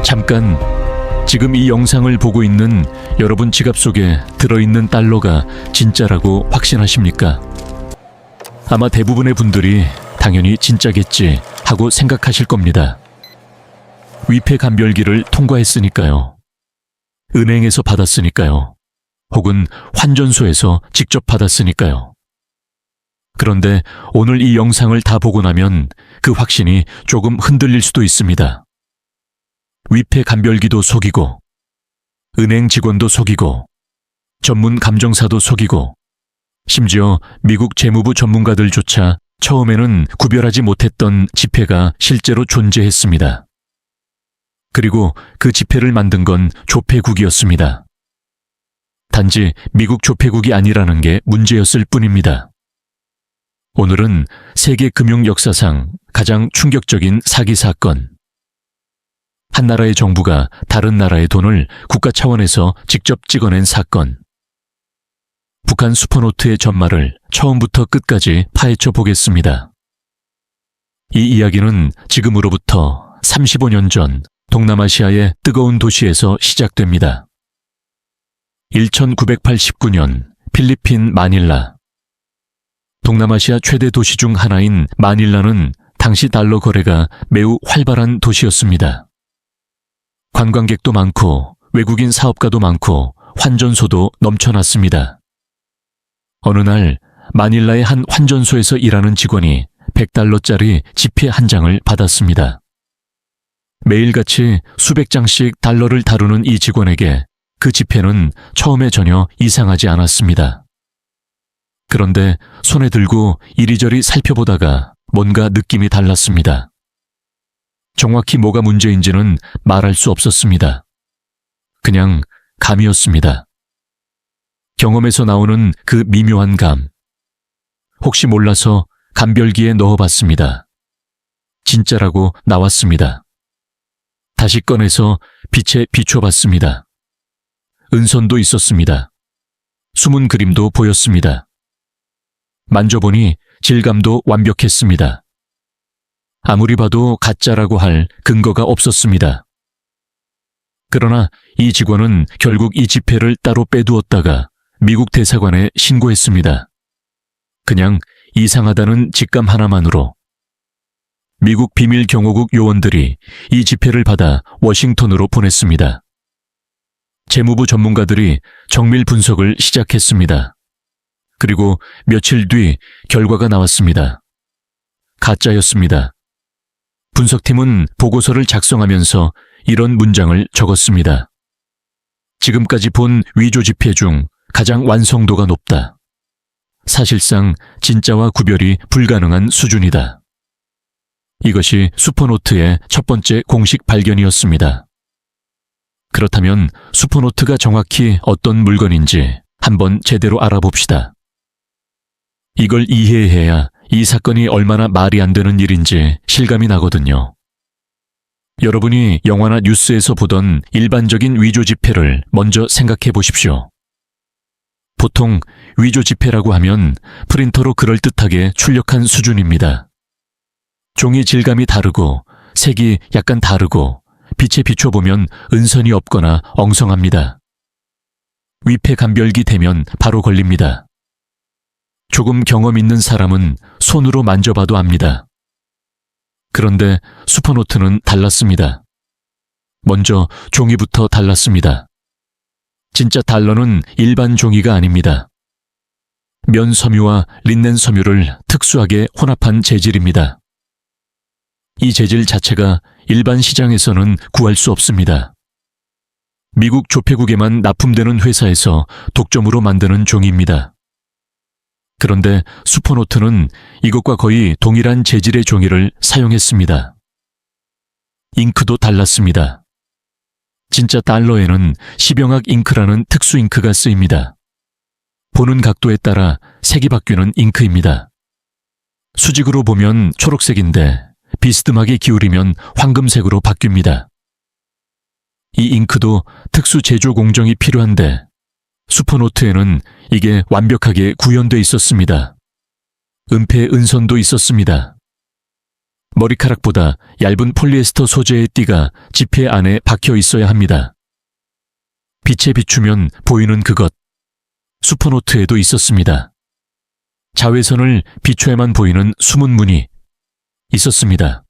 잠깐, 지금 이 영상을 보고 있는 여러분 지갑 속에 들어있는 달러가 진짜라고 확신하십니까? 아마 대부분의 분들이 당연히 진짜겠지 하고 생각하실 겁니다. 위패 감별기를 통과했으니까요. 은행에서 받았으니까요. 혹은 환전소에서 직접 받았으니까요. 그런데 오늘 이 영상을 다 보고 나면 그 확신이 조금 흔들릴 수도 있습니다. 위패 감별기도 속이고, 은행 직원도 속이고, 전문 감정사도 속이고, 심지어 미국 재무부 전문가들조차 처음에는 구별하지 못했던 지폐가 실제로 존재했습니다. 그리고 그 지폐를 만든 건 조폐국이었습니다. 단지 미국 조폐국이 아니라는 게 문제였을 뿐입니다. 오늘은 세계 금융 역사상 가장 충격적인 사기 사건. 한 나라의 정부가 다른 나라의 돈을 국가 차원에서 직접 찍어낸 사건. 북한 슈퍼노트의 전말을 처음부터 끝까지 파헤쳐 보겠습니다. 이 이야기는 지금으로부터 35년 전 동남아시아의 뜨거운 도시에서 시작됩니다. 1989년 필리핀 마닐라. 동남아시아 최대 도시 중 하나인 마닐라는 당시 달러 거래가 매우 활발한 도시였습니다. 관광객도 많고 외국인 사업가도 많고 환전소도 넘쳐났습니다. 어느 날 마닐라의 한 환전소에서 일하는 직원이 100달러짜리 지폐 한 장을 받았습니다. 매일같이 수백 장씩 달러를 다루는 이 직원에게 그 지폐는 처음에 전혀 이상하지 않았습니다. 그런데 손에 들고 이리저리 살펴보다가 뭔가 느낌이 달랐습니다. 정확히 뭐가 문제인지는 말할 수 없었습니다. 그냥 감이었습니다. 경험에서 나오는 그 미묘한 감. 혹시 몰라서 감별기에 넣어봤습니다. 진짜라고 나왔습니다. 다시 꺼내서 빛에 비춰봤습니다. 은선도 있었습니다. 숨은 그림도 보였습니다. 만져보니 질감도 완벽했습니다. 아무리 봐도 가짜라고 할 근거가 없었습니다. 그러나 이 직원은 결국 이 지폐를 따로 빼두었다가 미국 대사관에 신고했습니다. 그냥 이상하다는 직감 하나만으로. 미국 비밀 경호국 요원들이 이 지폐를 받아 워싱턴으로 보냈습니다. 재무부 전문가들이 정밀 분석을 시작했습니다. 그리고 며칠 뒤 결과가 나왔습니다. 가짜였습니다. 분석팀은 보고서를 작성하면서 이런 문장을 적었습니다. 지금까지 본 위조 지폐 중 가장 완성도가 높다. 사실상 진짜와 구별이 불가능한 수준이다. 이것이 슈퍼노트의 첫 번째 공식 발견이었습니다. 그렇다면 슈퍼노트가 정확히 어떤 물건인지 한번 제대로 알아봅시다. 이걸 이해해야 이 사건이 얼마나 말이 안 되는 일인지 실감이 나거든요. 여러분이 영화나 뉴스에서 보던 일반적인 위조 지폐를 먼저 생각해 보십시오. 보통 위조 지폐라고 하면 프린터로 그럴듯하게 출력한 수준입니다. 종이 질감이 다르고 색이 약간 다르고 빛에 비춰보면 은선이 없거나 엉성합니다. 위패 감별기 되면 바로 걸립니다. 조금 경험 있는 사람은 손으로 만져봐도 압니다. 그런데 슈퍼노트는 달랐습니다. 먼저 종이부터 달랐습니다. 진짜 달러는 일반 종이가 아닙니다. 면 섬유와 린넨 섬유를 특수하게 혼합한 재질입니다. 이 재질 자체가 일반 시장에서는 구할 수 없습니다. 미국 조폐국에만 납품되는 회사에서 독점으로 만드는 종이입니다. 그런데 슈퍼노트는 이것과 거의 동일한 재질의 종이를 사용했습니다. 잉크도 달랐습니다. 진짜 달러에는 시병학 잉크라는 특수 잉크가 쓰입니다. 보는 각도에 따라 색이 바뀌는 잉크입니다. 수직으로 보면 초록색인데 비스듬하게 기울이면 황금색으로 바뀝니다. 이 잉크도 특수 제조 공정이 필요한데 슈퍼노트에는 이게 완벽하게 구현돼 있었습니다. 은폐 은선도 있었습니다. 머리카락보다 얇은 폴리에스터 소재의 띠가 지폐 안에 박혀 있어야 합니다. 빛에 비추면 보이는 그것. 슈퍼노트에도 있었습니다. 자외선을 비춰야만 보이는 숨은 무늬. 있었습니다.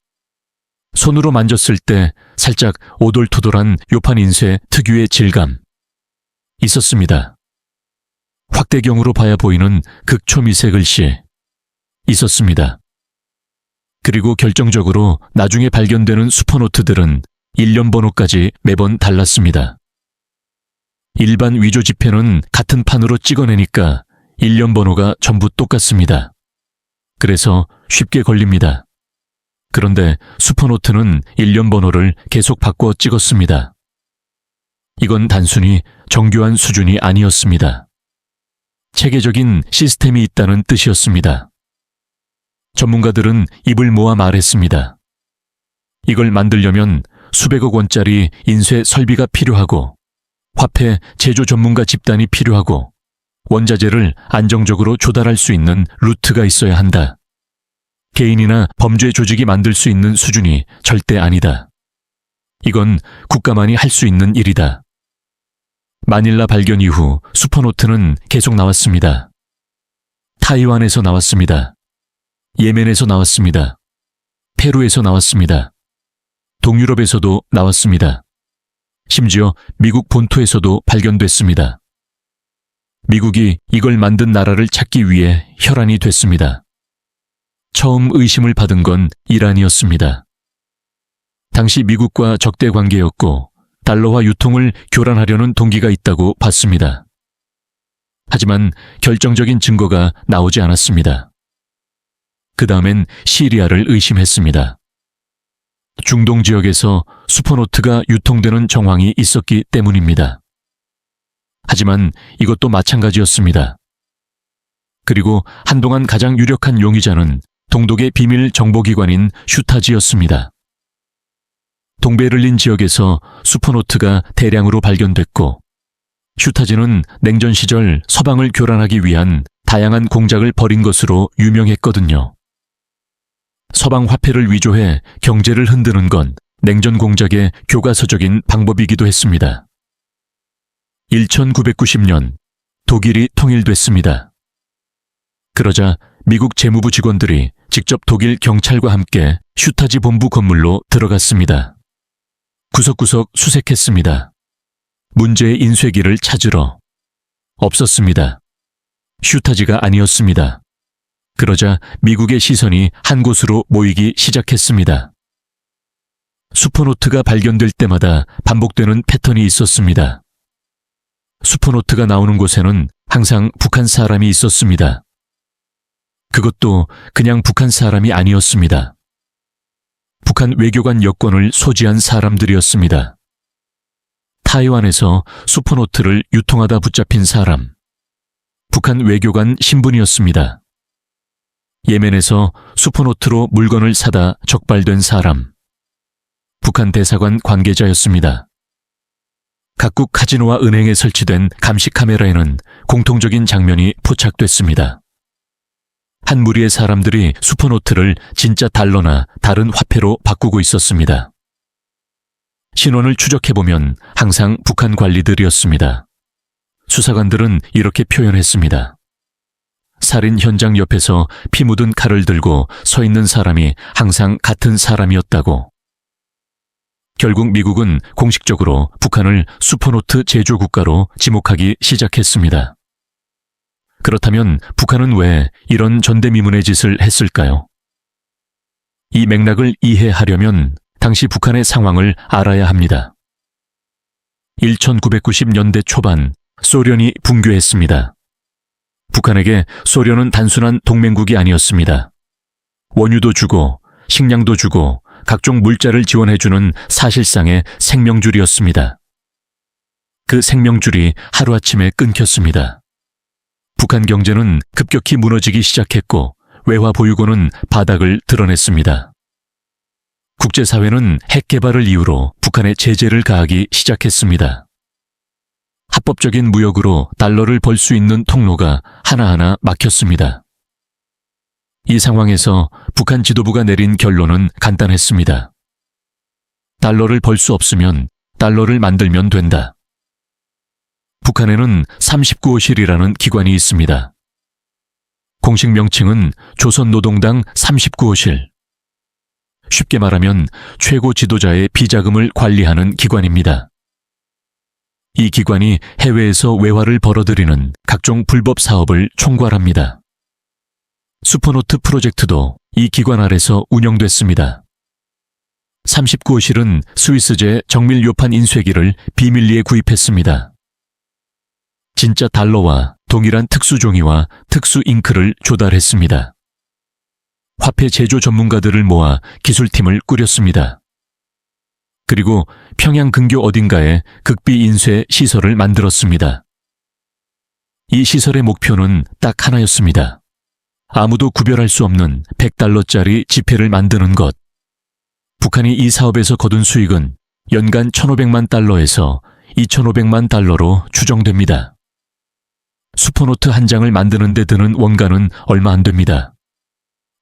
손으로 만졌을 때 살짝 오돌토돌한 요판 인쇄 특유의 질감. 있었습니다. 확대경으로 봐야 보이는 극초미세 글씨. 있었습니다. 그리고 결정적으로 나중에 발견되는 슈퍼노트들은 일련 번호까지 매번 달랐습니다. 일반 위조 지폐는 같은 판으로 찍어내니까 일련 번호가 전부 똑같습니다. 그래서 쉽게 걸립니다. 그런데 슈퍼노트는 일련 번호를 계속 바꿔 찍었습니다. 이건 단순히 정교한 수준이 아니었습니다. 체계적인 시스템이 있다는 뜻이었습니다. 전문가들은 입을 모아 말했습니다. 이걸 만들려면 수백억 원짜리 인쇄 설비가 필요하고 화폐 제조 전문가 집단이 필요하고 원자재를 안정적으로 조달할 수 있는 루트가 있어야 한다. 개인이나 범죄 조직이 만들 수 있는 수준이 절대 아니다. 이건 국가만이 할 수 있는 일이다. 마닐라 발견 이후 슈퍼노트는 계속 나왔습니다. 타이완에서 나왔습니다. 예멘에서 나왔습니다. 페루에서 나왔습니다. 동유럽에서도 나왔습니다. 심지어 미국 본토에서도 발견됐습니다. 미국이 이걸 만든 나라를 찾기 위해 혈안이 됐습니다. 처음 의심을 받은 건 이란이었습니다. 당시 미국과 적대 관계였고 달러화 유통을 교란하려는 동기가 있다고 봤습니다. 하지만 결정적인 증거가 나오지 않았습니다. 그 다음엔 시리아를 의심했습니다. 중동 지역에서 슈퍼노트가 유통되는 정황이 있었기 때문입니다. 하지만 이것도 마찬가지였습니다. 그리고 한동안 가장 유력한 용의자는 동독의 비밀 정보기관인 슈타지였습니다. 동베를린 지역에서 슈퍼노트가 대량으로 발견됐고 슈타지는 냉전 시절 서방을 교란하기 위한 다양한 공작을 벌인 것으로 유명했거든요. 서방 화폐를 위조해 경제를 흔드는 건 냉전 공작의 교과서적인 방법이기도 했습니다. 1990년 독일이 통일됐습니다. 그러자 미국 재무부 직원들이 직접 독일 경찰과 함께 슈타지 본부 건물로 들어갔습니다. 구석구석 수색했습니다. 문제의 인쇄기를 찾으러. 없었습니다. 슈타지가 아니었습니다. 그러자 미국의 시선이 한 곳으로 모이기 시작했습니다. 슈퍼노트가 발견될 때마다 반복되는 패턴이 있었습니다. 슈퍼노트가 나오는 곳에는 항상 북한 사람이 있었습니다. 그것도 그냥 북한 사람이 아니었습니다. 북한 외교관 여권을 소지한 사람들이었습니다. 타이완에서 슈퍼노트를 유통하다 붙잡힌 사람, 북한 외교관 신분이었습니다. 예멘에서 슈퍼노트로 물건을 사다 적발된 사람, 북한 대사관 관계자였습니다. 각국 카지노와 은행에 설치된 감시 카메라에는 공통적인 장면이 포착됐습니다. 한 무리의 사람들이 슈퍼노트를 진짜 달러나 다른 화폐로 바꾸고 있었습니다. 신원을 추적해보면 항상 북한 관리들이었습니다. 수사관들은 이렇게 표현했습니다. 살인 현장 옆에서 피 묻은 칼을 들고 서 있는 사람이 항상 같은 사람이었다고. 결국 미국은 공식적으로 북한을 슈퍼노트 제조 국가로 지목하기 시작했습니다. 그렇다면 북한은 왜 이런 전대미문의 짓을 했을까요? 이 맥락을 이해하려면 당시 북한의 상황을 알아야 합니다. 1990년대 초반 소련이 붕괴했습니다. 북한에게 소련은 단순한 동맹국이 아니었습니다. 원유도 주고 식량도 주고 각종 물자를 지원해주는 사실상의 생명줄이었습니다. 그 생명줄이 하루아침에 끊겼습니다. 북한 경제는 급격히 무너지기 시작했고 외화 보유고는 바닥을 드러냈습니다. 국제사회는 핵 개발을 이유로 북한에 제재를 가하기 시작했습니다. 합법적인 무역으로 달러를 벌 수 있는 통로가 하나하나 막혔습니다. 이 상황에서 북한 지도부가 내린 결론은 간단했습니다. 달러를 벌 수 없으면 달러를 만들면 된다. 북한에는 39호실이라는 기관이 있습니다. 공식 명칭은 조선노동당 39호실. 쉽게 말하면 최고 지도자의 비자금을 관리하는 기관입니다. 이 기관이 해외에서 외화를 벌어들이는 각종 불법 사업을 총괄합니다. 슈퍼노트 프로젝트도 이 기관 아래서 운영됐습니다. 39호실은 스위스제 정밀 요판 인쇄기를 비밀리에 구입했습니다. 진짜 달러와 동일한 특수 종이와 특수 잉크를 조달했습니다. 화폐 제조 전문가들을 모아 기술팀을 꾸렸습니다. 그리고 평양 근교 어딘가에 극비 인쇄 시설을 만들었습니다. 이 시설의 목표는 딱 하나였습니다. 아무도 구별할 수 없는 100달러짜리 지폐를 만드는 것. 북한이 이 사업에서 거둔 수익은 연간 1,500만 달러에서 2,500만 달러로 추정됩니다. 슈퍼노트 한 장을 만드는 데 드는 원가는 얼마 안 됩니다.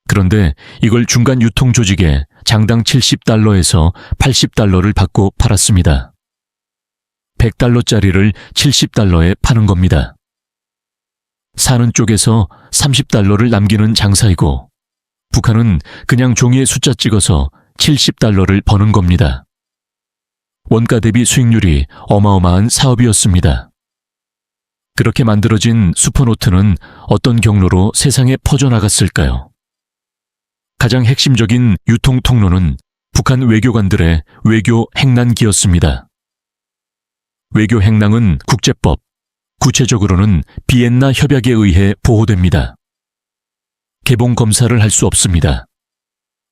그런데 이걸 중간 유통 조직에 장당 70달러에서 80달러를 받고 팔았습니다. 100달러짜리를 70달러에 파는 겁니다. 사는 쪽에서 30달러를 남기는 장사이고 북한은 그냥 종이에 숫자 찍어서 70달러를 버는 겁니다. 원가 대비 수익률이 어마어마한 사업이었습니다. 그렇게 만들어진 슈퍼노트는 어떤 경로로 세상에 퍼져나갔을까요? 가장 핵심적인 유통 통로는 북한 외교관들의 외교 행랑기였습니다. 외교 행랑은 국제법, 구체적으로는 비엔나 협약에 의해 보호됩니다. 개봉 검사를 할 수 없습니다.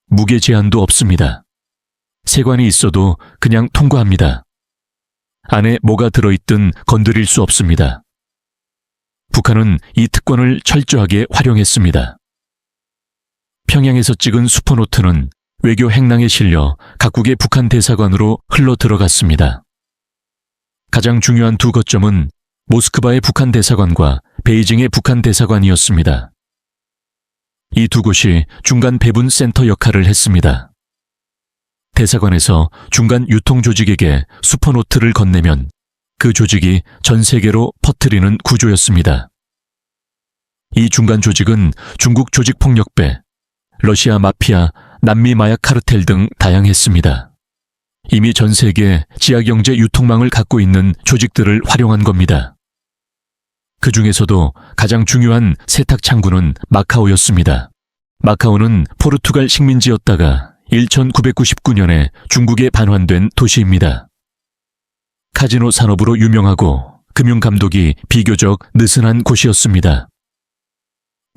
무게 제한도 없습니다. 세관이 있어도 그냥 통과합니다. 안에 뭐가 들어있든 건드릴 수 없습니다. 북한은 이 특권을 철저하게 활용했습니다. 평양에서 찍은 슈퍼노트는 외교 행랑에 실려 각국의 북한 대사관으로 흘러 들어갔습니다. 가장 중요한 두 거점은 모스크바의 북한 대사관과 베이징의 북한 대사관이었습니다. 이 두 곳이 중간 배분 센터 역할을 했습니다. 대사관에서 중간 유통 조직에게 슈퍼노트를 건네면 그 조직이 전 세계로 퍼뜨리는 구조였습니다. 이 중간 조직은 중국 조직폭력배, 러시아 마피아, 남미 마약 카르텔 등 다양했습니다. 이미 전 세계 지하경제 유통망을 갖고 있는 조직들을 활용한 겁니다. 그 중에서도 가장 중요한 세탁 창구는 마카오였습니다. 마카오는 포르투갈 식민지였다가 1999년에 중국에 반환된 도시입니다. 카지노 산업으로 유명하고 금융감독이 비교적 느슨한 곳이었습니다.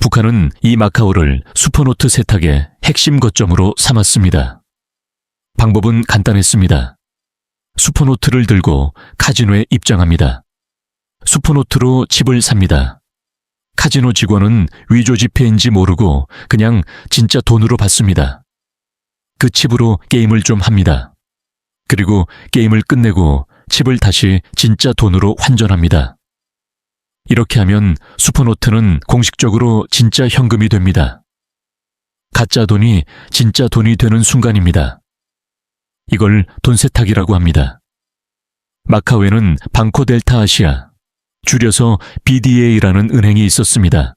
북한은 이 마카오를 슈퍼노트 세탁의 핵심 거점으로 삼았습니다. 방법은 간단했습니다. 슈퍼노트를 들고 카지노에 입장합니다. 슈퍼노트로 칩을 삽니다. 카지노 직원은 위조 지폐인지 모르고 그냥 진짜 돈으로 받습니다. 그 칩으로 게임을 좀 합니다. 그리고 게임을 끝내고 칩을 다시 진짜 돈으로 환전합니다. 이렇게 하면 슈퍼노트는 공식적으로 진짜 현금이 됩니다. 가짜 돈이 진짜 돈이 되는 순간입니다. 이걸 돈 세탁이라고 합니다. 마카오에는 방코 델타 아시아, 줄여서 BDA라는 은행이 있었습니다.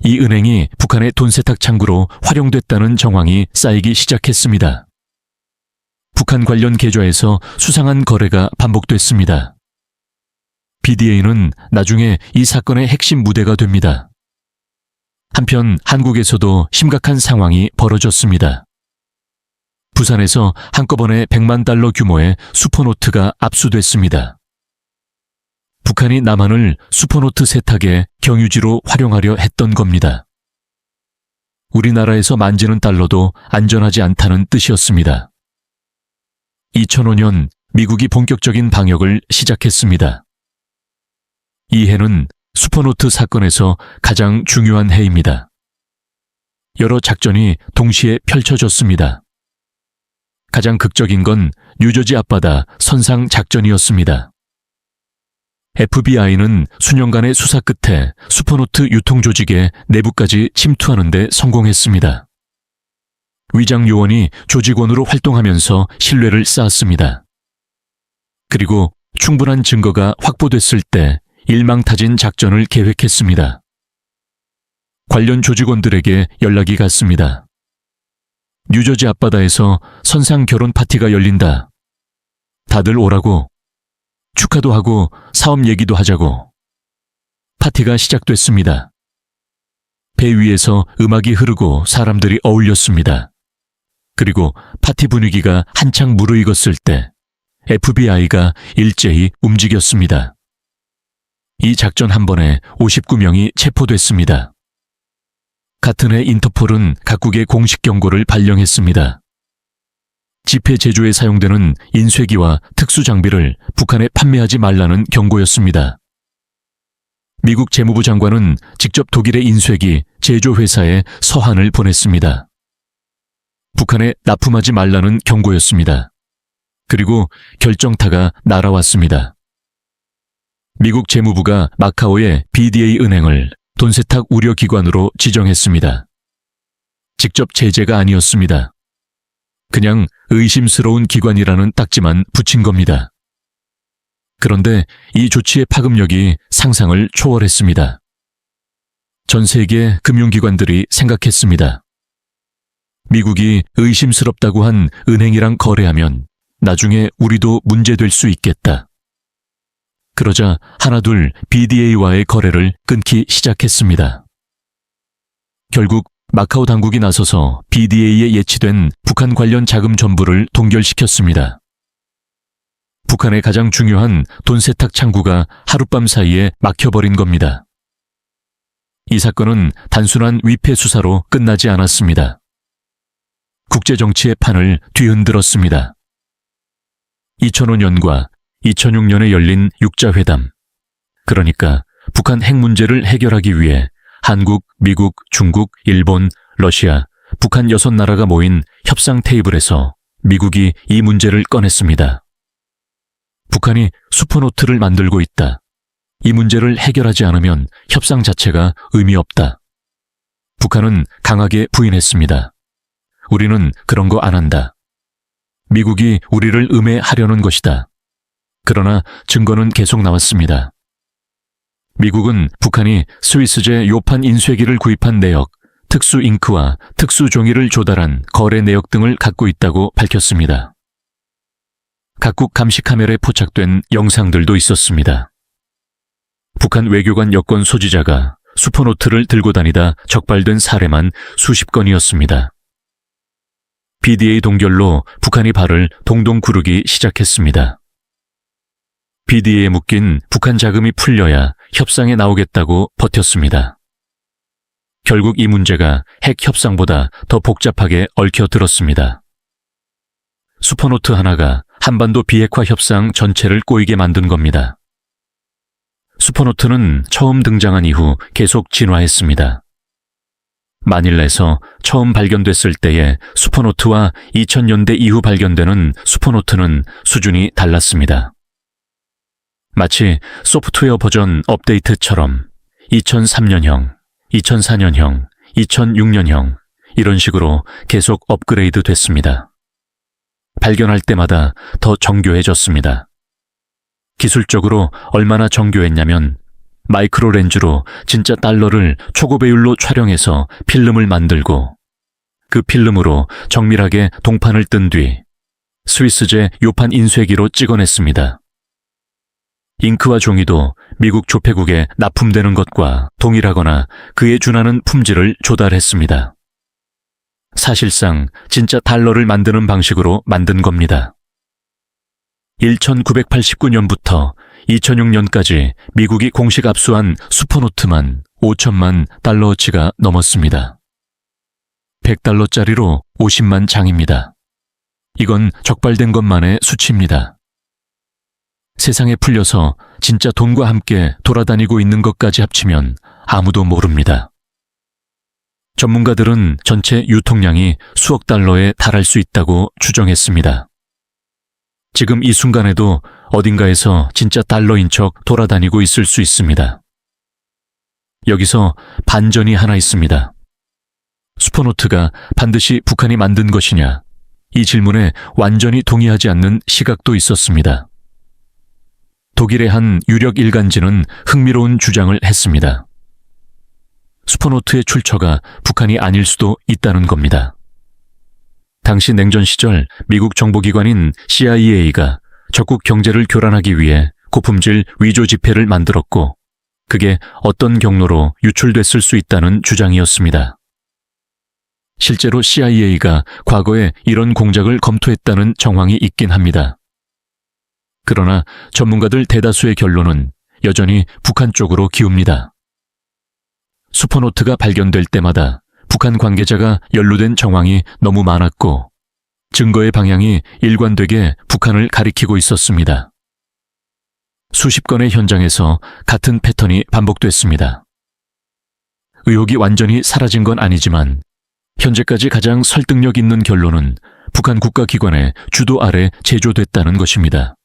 이 은행이 북한의 돈 세탁 창구로 활용됐다는 정황이 쌓이기 시작했습니다. 북한 관련 계좌에서 수상한 거래가 반복됐습니다. BDA는 나중에 이 사건의 핵심 무대가 됩니다. 한편 한국에서도 심각한 상황이 벌어졌습니다. 부산에서 한꺼번에 100만 달러 규모의 슈퍼노트가 압수됐습니다. 북한이 남한을 슈퍼노트 세탁의 경유지로 활용하려 했던 겁니다. 우리나라에서 만지는 달러도 안전하지 않다는 뜻이었습니다. 2005년 미국이 본격적인 방역을 시작했습니다. 이 해는 슈퍼노트 사건에서 가장 중요한 해입니다. 여러 작전이 동시에 펼쳐졌습니다. 가장 극적인 건 뉴저지 앞바다 선상 작전이었습니다. FBI는 수년간의 수사 끝에 슈퍼노트 유통 조직의 내부까지 침투하는 데 성공했습니다. 위장 요원이 조직원으로 활동하면서 신뢰를 쌓았습니다. 그리고 충분한 증거가 확보됐을 때 일망타진 작전을 계획했습니다. 관련 조직원들에게 연락이 갔습니다. 뉴저지 앞바다에서 선상 결혼 파티가 열린다. 다들 오라고. 축하도 하고 사업 얘기도 하자고. 파티가 시작됐습니다. 배 위에서 음악이 흐르고 사람들이 어울렸습니다. 그리고 파티 분위기가 한창 무르익었을 때 FBI가 일제히 움직였습니다. 이 작전 한 번에 59명이 체포됐습니다. 같은 해 인터폴은 각국의 공식 경고를 발령했습니다. 집회 제조에 사용되는 인쇄기와 특수 장비를 북한에 판매하지 말라는 경고였습니다. 미국 재무부 장관은 직접 독일의 인쇄기 제조회사에 서한을 보냈습니다. 북한에 납품하지 말라는 경고였습니다. 그리고 결정타가 날아왔습니다. 미국 재무부가 마카오의 BDA 은행을 돈세탁 우려기관으로 지정했습니다. 직접 제재가 아니었습니다. 그냥 의심스러운 기관이라는 딱지만 붙인 겁니다. 그런데 이 조치의 파급력이 상상을 초월했습니다. 전 세계 금융기관들이 생각했습니다. 미국이 의심스럽다고 한 은행이랑 거래하면 나중에 우리도 문제될 수 있겠다. 그러자 하나둘 BDA와의 거래를 끊기 시작했습니다. 결국 마카오 당국이 나서서 BDA에 예치된 북한 관련 자금 전부를 동결시켰습니다. 북한의 가장 중요한 돈 세탁 창구가 하룻밤 사이에 막혀버린 겁니다. 이 사건은 단순한 위패 수사로 끝나지 않았습니다. 국제정치의 판을 뒤흔들었습니다. 2005년과 2006년에 열린 육자회담, 그러니까 북한 핵 문제를 해결하기 위해 한국, 미국, 중국, 일본, 러시아, 북한 6나라가 모인 협상 테이블에서 미국이 이 문제를 꺼냈습니다. 북한이 슈퍼노트를 만들고 있다. 이 문제를 해결하지 않으면 협상 자체가 의미 없다. 북한은 강하게 부인했습니다. 우리는 그런 거 안 한다. 미국이 우리를 음해하려는 것이다. 그러나 증거는 계속 나왔습니다. 미국은 북한이 스위스제 요판 인쇄기를 구입한 내역, 특수 잉크와 특수 종이를 조달한 거래 내역 등을 갖고 있다고 밝혔습니다. 각국 감시 카메라에 포착된 영상들도 있었습니다. 북한 외교관 여권 소지자가 슈퍼노트를 들고 다니다 적발된 사례만 수십 건이었습니다. BDA 동결로 북한이 발을 동동 구르기 시작했습니다. BDA에 묶인 북한 자금이 풀려야 협상에 나오겠다고 버텼습니다. 결국 이 문제가 핵 협상보다 더 복잡하게 얽혀들었습니다. 슈퍼노트 하나가 한반도 비핵화 협상 전체를 꼬이게 만든 겁니다. 슈퍼노트는 처음 등장한 이후 계속 진화했습니다. 마닐라에서 처음 발견됐을 때의 슈퍼노트와 2000년대 이후 발견되는 슈퍼노트는 수준이 달랐습니다. 마치 소프트웨어 버전 업데이트처럼 2003년형, 2004년형, 2006년형 이런 식으로 계속 업그레이드 됐습니다. 발견할 때마다 더 정교해졌습니다. 기술적으로 얼마나 정교했냐면 마이크로 렌즈로 진짜 달러를 초고배율로 촬영해서 필름을 만들고 그 필름으로 정밀하게 동판을 뜬 뒤 스위스제 요판 인쇄기로 찍어냈습니다. 잉크와 종이도 미국 조폐국에 납품되는 것과 동일하거나 그에 준하는 품질을 조달했습니다. 사실상 진짜 달러를 만드는 방식으로 만든 겁니다. 1989년부터 2006년까지 미국이 공식 압수한 슈퍼노트만 5천만 달러어치가 넘었습니다. 100달러짜리로 50만 장입니다. 이건 적발된 것만의 수치입니다. 세상에 풀려서 진짜 돈과 함께 돌아다니고 있는 것까지 합치면 아무도 모릅니다. 전문가들은 전체 유통량이 수억 달러에 달할 수 있다고 추정했습니다. 지금 이 순간에도 어딘가에서 진짜 달러인 척 돌아다니고 있을 수 있습니다. 여기서 반전이 하나 있습니다. 슈퍼노트가 반드시 북한이 만든 것이냐? 이 질문에 완전히 동의하지 않는 시각도 있었습니다. 독일의 한 유력 일간지는 흥미로운 주장을 했습니다. 슈퍼노트의 출처가 북한이 아닐 수도 있다는 겁니다. 당시 냉전 시절 미국 정보기관인 CIA가 적국 경제를 교란하기 위해 고품질 위조 지폐를 만들었고, 그게 어떤 경로로 유출됐을 수 있다는 주장이었습니다. 실제로 CIA가 과거에 이런 공작을 검토했다는 정황이 있긴 합니다. 그러나 전문가들 대다수의 결론은 여전히 북한 쪽으로 기웁니다. 슈퍼노트가 발견될 때마다 북한 관계자가 연루된 정황이 너무 많았고, 증거의 방향이 일관되게 북한을 가리키고 있었습니다. 수십 건의 현장에서 같은 패턴이 반복됐습니다. 의혹이 완전히 사라진 건 아니지만 현재까지 가장 설득력 있는 결론은 북한 국가기관의 주도 아래 제조됐다는 것입니다.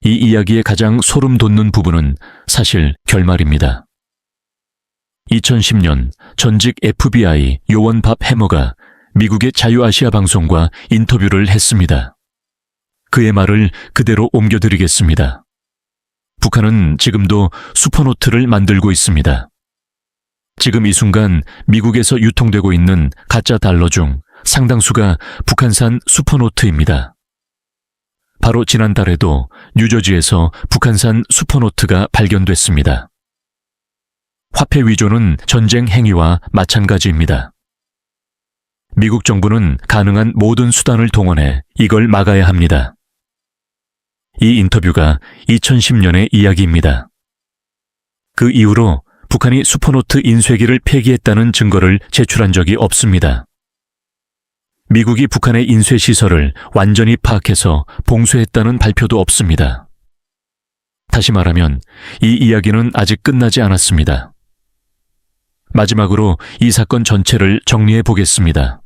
이 이야기의 가장 소름 돋는 부분은 사실 결말입니다. 2010년 전직 FBI 요원 밥 해머가 미국의 자유아시아 방송과 인터뷰를 했습니다. 그의 말을 그대로 옮겨드리겠습니다. 북한은 지금도 슈퍼노트를 만들고 있습니다. 지금 이 순간 미국에서 유통되고 있는 가짜 달러 중 상당수가 북한산 슈퍼노트입니다. 바로 지난달에도 뉴저지에서 북한산 슈퍼노트가 발견됐습니다. 화폐 위조는 전쟁 행위와 마찬가지입니다. 미국 정부는 가능한 모든 수단을 동원해 이걸 막아야 합니다. 이 인터뷰가 2010년의 이야기입니다. 그 이후로 북한이 슈퍼노트 인쇄기를 폐기했다는 증거를 제출한 적이 없습니다. 미국이 북한의 인쇄 시설을 완전히 파악해서 봉쇄했다는 발표도 없습니다. 다시 말하면 이 이야기는 아직 끝나지 않았습니다. 마지막으로 이 사건 전체를 정리해 보겠습니다.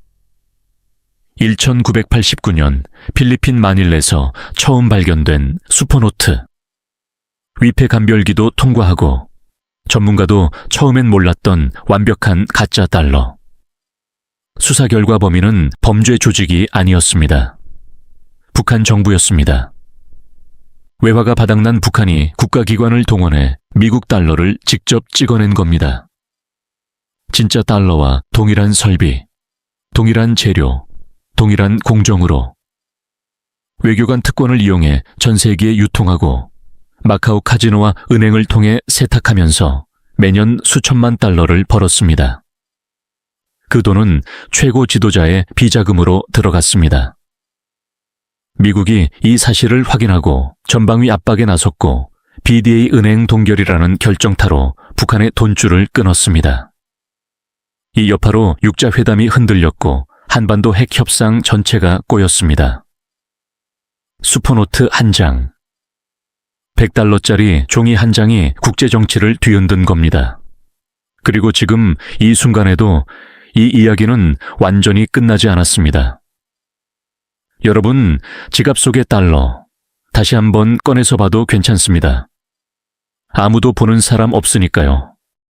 1989년 필리핀 마닐에서 처음 발견된 슈퍼노트. 위패 감별기도 통과하고 전문가도 처음엔 몰랐던 완벽한 가짜 달러. 수사 결과 범인은 범죄 조직이 아니었습니다. 북한 정부였습니다. 외화가 바닥난 북한이 국가기관을 동원해 미국 달러를 직접 찍어낸 겁니다. 진짜 달러와 동일한 설비, 동일한 재료, 동일한 공정으로 외교관 특권을 이용해 전 세계에 유통하고 마카오 카지노와 은행을 통해 세탁하면서 매년 수천만 달러를 벌었습니다. 그 돈은 최고 지도자의 비자금으로 들어갔습니다. 미국이 이 사실을 확인하고 전방위 압박에 나섰고 BDA 은행 동결이라는 결정타로 북한의 돈줄을 끊었습니다. 이 여파로 육자회담이 흔들렸고 한반도 핵 협상 전체가 꼬였습니다. 슈퍼노트 한 장. 100달러짜리 종이 한 장이 국제 정치를 뒤흔든 겁니다. 그리고 지금 이 순간에도 이 이야기는 완전히 끝나지 않았습니다. 여러분, 지갑 속의 달러 다시 한번 꺼내서 봐도 괜찮습니다. 아무도 보는 사람 없으니까요.